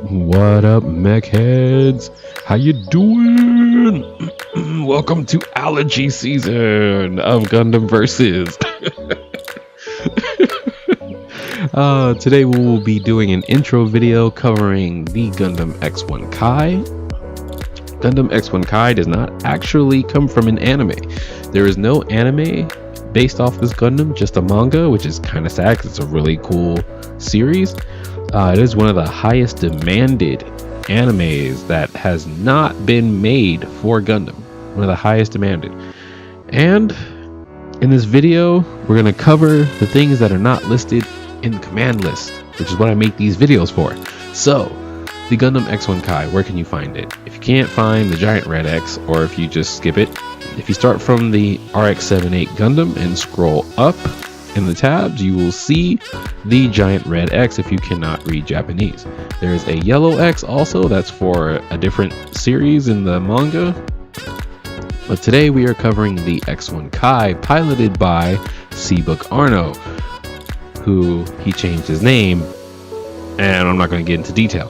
What up, mech heads? How you doing? Welcome to allergy season of Gundam Versus. Today we will be doing an intro video covering the Gundam X1 Kai. Gundam X1 Kai does not actually come from an anime. There is no anime based off this Gundam, just a manga, which is kind of sad because it's a really cool series. It is one of the highest demanded animes that has not been made for Gundam. One of the highest demanded. And in this video, we're going to cover the things that are not listed in the command list, which is what I make these videos for. So, the Gundam X1 Kai, where can you find it? If you can't find the Giant Red X, or if you just skip it, if you start from the RX-78 Gundam and scroll up in the tabs, you will see the Giant Red X if you cannot read Japanese. There's a Yellow X also, that's for a different series in the manga. But today we are covering the X1 Kai, piloted by Seabook Arno, who he changed his name, and I'm not going to get into detail.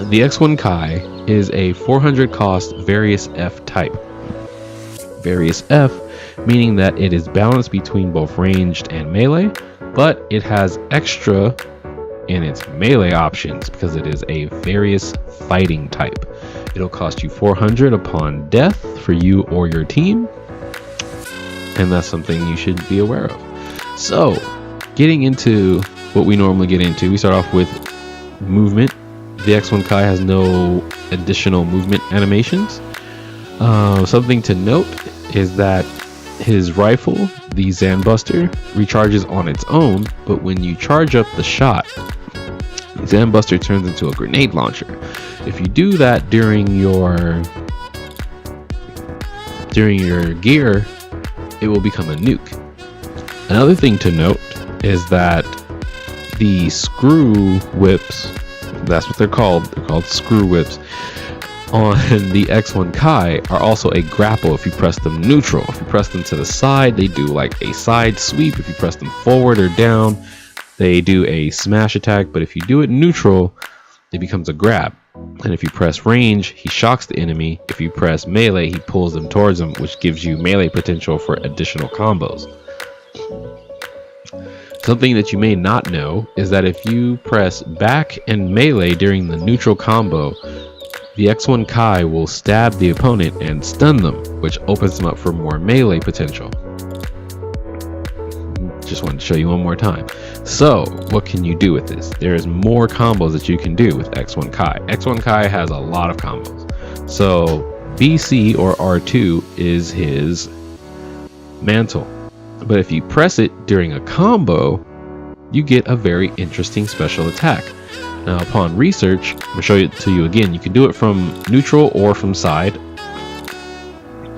The X1 Kai is a 400 cost Various F type. Various F meaning that it is balanced between both ranged and melee, but it has extra in its melee options because it is a various fighting type. It'll cost you 400 upon death for you or your team, and that's something you should be aware of. So, getting into what we normally get into, we start off with movement. The X1 Kai has no additional movement animations. Something to note is that his rifle, the Zanbuster, recharges on its own, but when you charge up the shot, the Zanbuster turns into a grenade launcher. If you do that during your gear, it will become a nuke. Another thing to note is that the screw whips, that's what they're called screw whips, on the X1 Kai are also a grapple if you press them neutral. If you press them to the side, they do like a side sweep. If you press them forward or down, they do a smash attack. But if you do it neutral, it becomes a grab. And if you press range, he shocks the enemy. If you press melee, he pulls them towards him, which gives you melee potential for additional combos. Something that you may not know is that if you press back and melee during the neutral combo, the X1 Kai will stab the opponent and stun them, which opens them up for more melee potential. Just wanted to show you one more time. So, what can you do with this? There's more combos that you can do with X1 Kai. X1 Kai has a lot of combos. So, BC or R2 is his mantle. But if you press it during a combo, you get a very interesting special attack. Now, upon research, I'm going to show it to you again. You can do it from neutral or from side.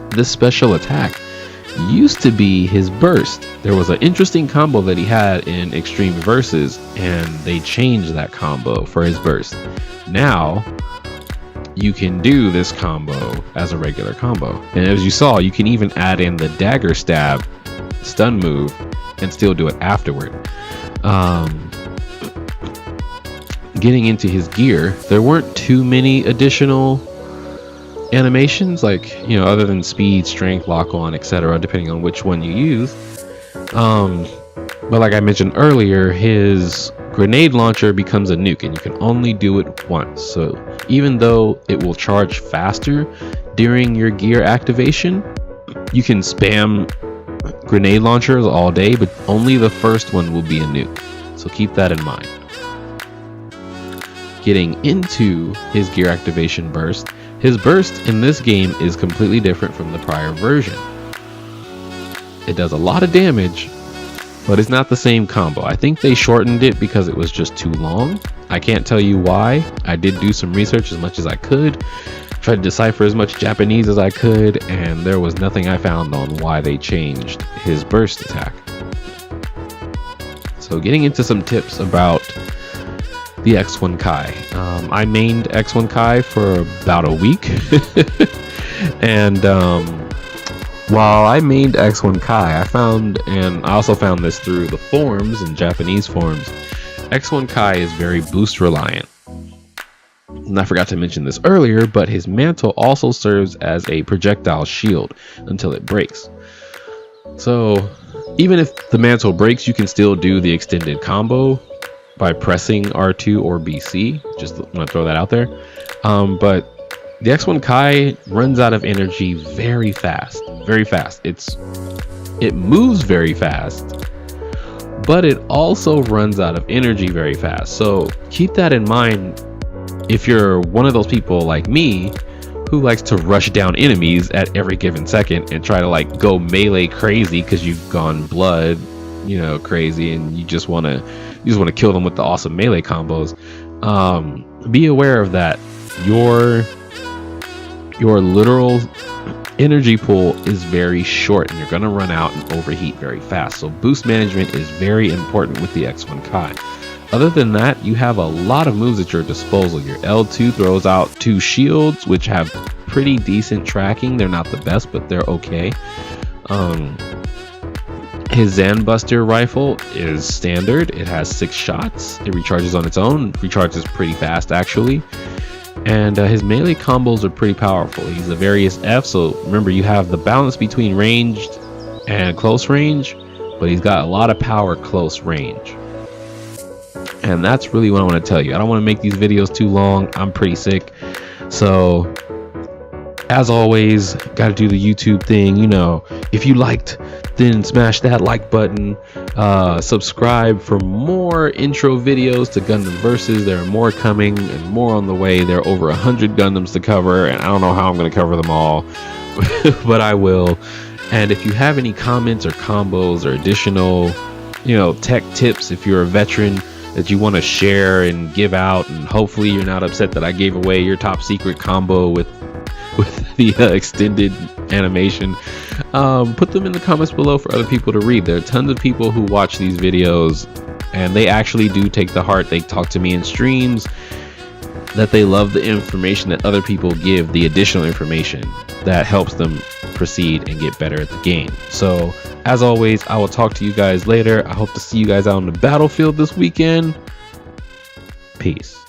This special attack used to be his burst. There was an interesting combo that he had in Extreme Versus, and they changed that combo for his burst. Now, you can do this combo as a regular combo. And as you saw, you can even add in the dagger stab stun move and still do it afterward. Getting into his gear, there weren't too many additional animations, like, you know, other than speed, strength, lock on, etc., depending on which one you use. But like I mentioned earlier, his grenade launcher becomes a nuke, and you can only do it once. So even though it will charge faster during your gear activation, you can spam grenade launchers all day, but only the first one will be a nuke. So keep that in mind. Getting into his gear activation burst, his burst in this game is completely different from the prior version. It does a lot of damage, but it's not the same combo. I think they shortened it because it was just too long. I can't tell you why. I did do some research as much as I could, tried to decipher as much Japanese as I could, and there was nothing I found on why they changed his burst attack. So getting into some tips about the X1 Kai. I mained X1 Kai for about a week. And while I mained X1 Kai, I found, and I also found this through the forums and Japanese forums, X1 Kai is very boost reliant. And I forgot to mention this earlier, but his mantle also serves as a projectile shield until it breaks. So even if the mantle breaks, you can still do the extended combo by pressing R2 or BC. Just want to throw that out there. But the X1 Kai runs out of energy very fast. Very fast. It moves very fast, but it also runs out of energy very fast. So keep that in mind if you're one of those people like me who likes to rush down enemies at every given second and try to like go melee crazy because you've gone blood, you know, crazy, and you just want to kill them with the awesome melee combos. Be aware of that. Your literal energy pool is very short, and you're going to run out and overheat very fast. So boost management is very important with the X1 Kai. Other than that, you have a lot of moves at your disposal. Your L2 throws out 2 shields, which have pretty decent tracking. They're not the best, but they're okay. His Zanbuster rifle is standard. It has 6 shots. It recharges on its own. Recharges pretty fast, actually. And his melee combos are pretty powerful. He's a various F, so remember, you have the balance between ranged and close range, but he's got a lot of power close range. And that's really what I want to tell you. I don't want to make these videos too long. I'm pretty sick. So as always, got to do the YouTube thing. You know, if you liked, then smash that like button. Subscribe for more intro videos to Gundam Versus. There are more coming and more on the way. There are over 100 Gundams to cover, and I don't know how I'm going to cover them all, but I will. And if you have any comments or combos or additional, you know, tech tips, if you're a veteran that you want to share and give out, and hopefully you're not upset that I gave away your top secret combo with the extended animation, put them in the comments below for other people to read. There are tons of people who watch these videos, and they actually do take to heart. They talk to me in streams that they love the information that other people give, the additional information that helps them proceed and get better at the game. So as always, I will talk to you guys later. I hope to see you guys out on the battlefield this weekend. Peace.